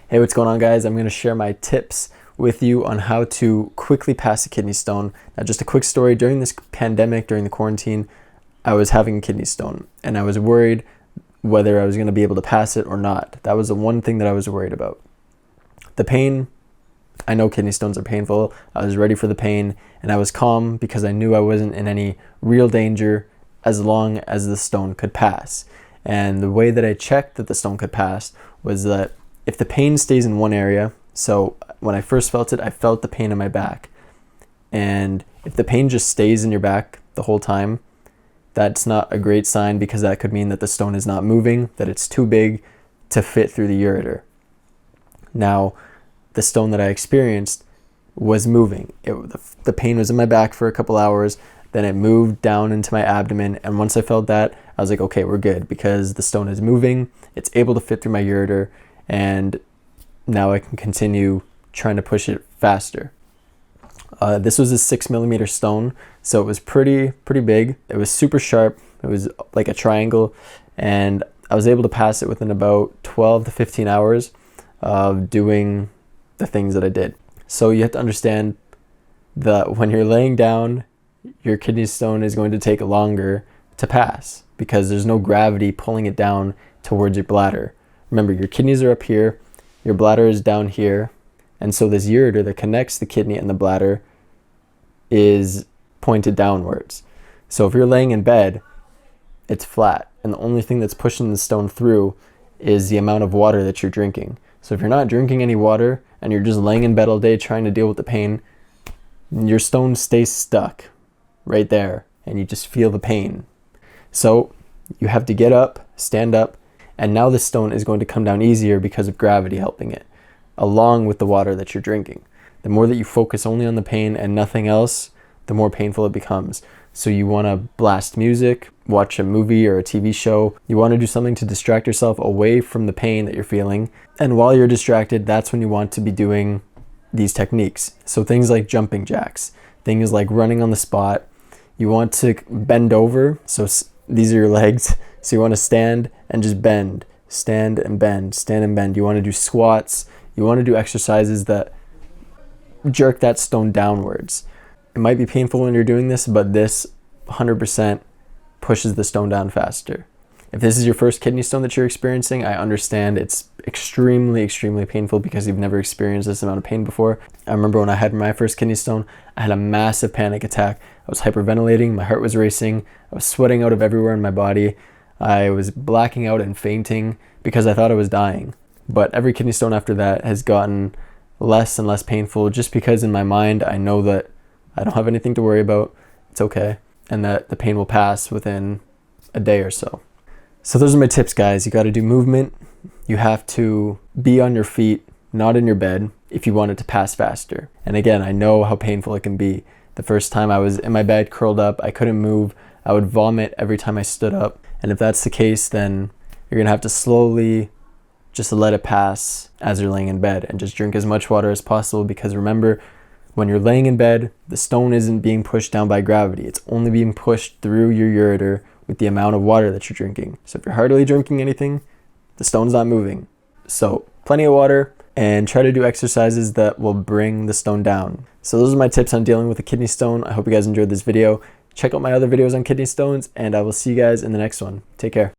Hey, what's going on, guys? I'm going to share my tips with you on how to quickly pass a kidney stone. Now, just a quick story. During this pandemic, during the quarantine, I was having a kidney stone and I was worried whether I was going to be able to pass it or not. That was the one thing that I was worried about. The pain, I know kidney stones are painful. I was ready for the pain and I was calm because I knew I wasn't in any real danger as long as the stone could pass. And the way that I checked that the stone could pass was that if the pain stays in one area, so when I first felt it, I felt the pain in my back. And if the pain just stays in your back the whole time, that's not a great sign, because that could mean that the stone is not moving, that it's too big to fit through the ureter. Now, the stone that I experienced was moving. The pain was in my back for a couple hours, then it moved down into my abdomen, and once I felt that, I was like, okay, we're good, because the stone is moving, it's able to fit through my ureter, and now I can continue trying to push it faster. This was a 6mm stone, so it was pretty big. It was super sharp. It was like a triangle, and I was able to pass it within about 12 to 15 hours of doing the things that I did. So you have to understand that when you're laying down, your kidney stone is going to take longer to pass because there's no gravity pulling it down towards your bladder. Remember, your kidneys are up here, your bladder is down here, and so this ureter that connects the kidney and the bladder is pointed downwards. So if you're laying in bed, it's flat, and the only thing that's pushing the stone through is the amount of water that you're drinking. So if you're not drinking any water and you're just laying in bed all day trying to deal with the pain, your stone stays stuck right there and you just feel the pain. So you have to get up, stand up, and now the stone is going to come down easier because of gravity helping it, along with the water that you're drinking. The more that you focus only on the pain and nothing else, the more painful it becomes. So you want to blast music, watch a movie or a TV show. You want to do something to distract yourself away from the pain that you're feeling. And while you're distracted, that's when you want to be doing these techniques. So things like jumping jacks, things like running on the spot. You want to bend over. So these are your legs. So you want to stand and just bend, stand and bend, stand and bend. You want to do squats. You want to do exercises that jerk that stone downwards. It might be painful when you're doing this, but this 100% pushes the stone down faster. If this is your first kidney stone that you're experiencing, I understand it's extremely painful because you've never experienced this amount of pain before. I remember when I had my first kidney stone, I had a massive panic attack. I was hyperventilating, my heart was racing, I was sweating out of everywhere in my body. I was blacking out and fainting because I thought I was dying. But every kidney stone after that has gotten less and less painful, just because in my mind I know that I don't have anything to worry about, it's okay, and that the pain will pass within a day or so. So those are my tips, guys. You got to do movement. You have to be on your feet, not in your bed, if you want it to pass faster. And again, I know how painful it can be. The first time I was in my bed, curled up, I couldn't move. I would vomit every time I stood up. And if that's the case, then you're gonna have to slowly just let it pass as you're laying in bed, and just drink as much water as possible, because remember, when you're laying in bed, the stone isn't being pushed down by gravity. It's only being pushed through your ureter with the amount of water that you're drinking. So if you're hardly drinking anything, the stone's not moving. So plenty of water, and try to do exercises that will bring the stone down. So those are my tips on dealing with a kidney stone. I hope you guys enjoyed this video. Check out my other videos on kidney stones, and I will see you guys in the next one. Take care.